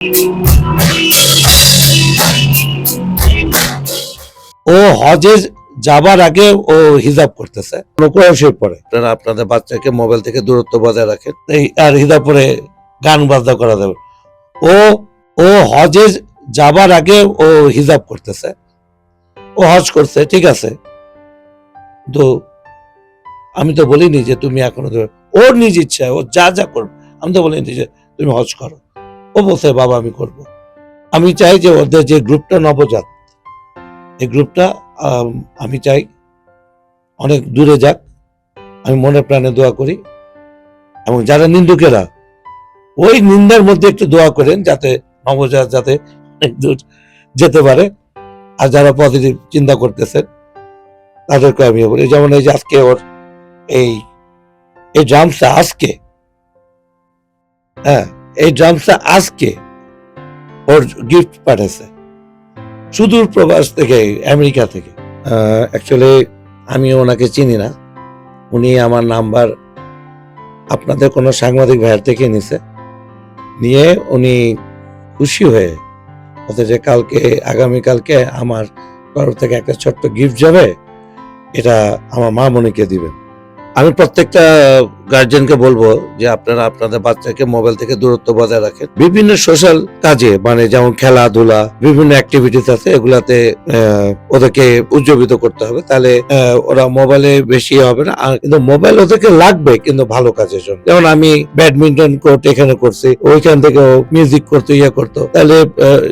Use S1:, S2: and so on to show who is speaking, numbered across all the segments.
S1: ও হজে যাবার আগে ও হিজাব করতেছে, কোরআন শরীফ পড়ে। আপনারা আপনাদের বাচ্চাকে মোবাইল থেকে দূরত্ব বজায় রাখেন, আর হিজাব পরে গান বাজনা করা যাবে। ও ও হজে যাবার আগে ও হিজাব করতেছে, ও হজ করছে, ঠিক আছে। তো আমি তো বলিনি যে তুমি এখনো, ওর নিজ ইচ্ছা ও যা যা করবে, আমি তো বলিনি যে তুমি হজ করো। ও বলছে বাবা আমি করব। আমি চাই যে ওদের যে গ্রুপটা নবজাত, এই গ্রুপটা আমি চাই অনেক দূরে যাক। আমি মনে প্রাণে দোয়া করি, এবং যারা নিন্দুকেরা ওই নিন্দার মধ্যে একটু দোয়া করেন যাতে নবজাত যাতে অনেক দূর যেতে পারে। আর যারা পজিটিভ চিন্তা করতেছেন তাদেরকে আমি বলি, যেমন এই যে আজকে ওর এই ড্রামসটা আজকে, হ্যাঁ এই ড্রামসটা আজকে ওর গিফট পাঠাইছে সুদূর প্রবাস থেকে, আমেরিকা থেকে। অ্যাকচুয়ালি আমি ওনাকে চিনি না, উনি আমার নাম্বার আপনাদের কোনো সাংবাদিক ভাইয়ের থেকে নিছে, নিয়ে উনি খুশি হয়ে বলতে যে কালকে আগামীকালকে আমার তরফ থেকে একটা ছোট্ট গিফট যাবে, এটা আমার মা মনিকে দিবেন। আমি প্রত্যেকটা গার্জিয়ানকে বলবো যে আপনারা আপনাদের বাচ্চাকে মোবাইল থেকে দূরত্ব বজায় রাখেন। বিভিন্ন সোশ্যাল কাজে, মানে যেমন খেলাধুলা, বিভিন্ন অ্যাক্টিভিটিস আছে, এগুলাতে ওদেরকে উজ্জীবিত করতে হবে, তাহলে ওরা মোবাইলে বেশি হবে না। কিন্তু মোবাইল ওদেরকে লাগবে কিন্তু ভালো কাজের জন্য। যেমন আমি ব্যাডমিন্টন কোর্ট এখানে করছি, ওইখান থেকে ও মিউজিক করতো, ইয়ে করতো, তাহলে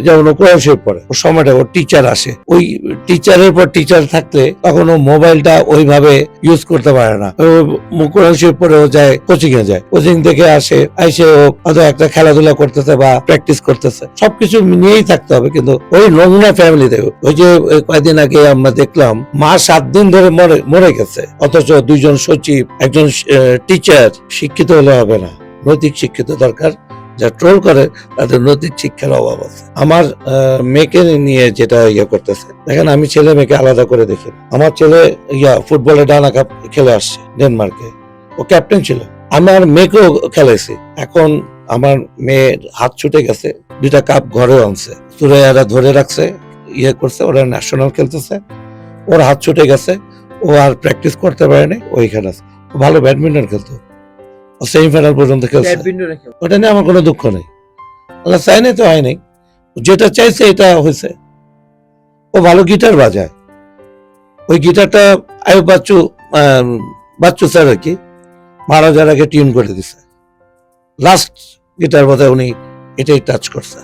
S1: যেমন ও কোরআন শরীফ পড়ে, ওর সময়টা ওর টিচার আসে, ওই টিচারের পর টিচার থাকলে তখন ও মোবাইলটা ওইভাবে ইউজ করতে পারে না। কোরআন শরীফ পড়েও যায়, কোচিং এ যায়, কোচিং থেকে আসে ও হয়তো একটা খেলাধুলা করতেছে বা প্র্যাকটিস করতেছে, সবকিছু নিয়েই থাকতে হবে। কিন্তু ওই নোংরা ফ্যামিলিতে, ওই যে কয়েকদিন আগে আমরা দেখলাম মা 7 দিন ধরে মরে গেছে, অথচ 2 জন সচিব, একজন টিচার। শিক্ষিত হলে হবে না, নৈতিক শিক্ষিত দরকার। যা ট্রোল করে তাদের নৈতিক শিক্ষার অভাব আছে। আমার মেয়েকে নিয়ে যেটা ইয়ে করতেছে, দেখেন আমি ছেলে মেয়েকে আলাদা করে দেখি। আমার ছেলে ফুটবলে ডানা কাপ খেলে আসছে ডেনমার্কে, ও ক্যাপ্টেন ছিল। আমার মেয়েকেও খেলাইছি। এখন আমার মেয়ের হাত ছুটে গেছে, 2টা কাপ ঘরেও আনছে, সুরাইয়ারা ধরে রাখছে, ইয়ে করছে, ওরা ন্যাশনাল খেলতেছে, ওর হাত ছুটে গেছে, ও আর প্র্যাকটিস করতে পারেনি। ওইখানে আছে, ভালো ব্যাডমিন্টন খেলতো, সেমিফাইনাল পর্যন্ত খেলছে। ওটা নিয়ে আমার কোনো দুঃখ নেই, আল্লাহ চাই নাই তো হয় নাই, যেটা চাইছে এটা হয়েছে। ও ভালো গিটার বাজায়, ওই গিটারটা আয়ুব বাচ্চু স্যার আর কি মারা যাওয়ার আগে টিউন করে দিছে। লাস্ট গিটার বোধহয় উনি এটাই টাচ করছে।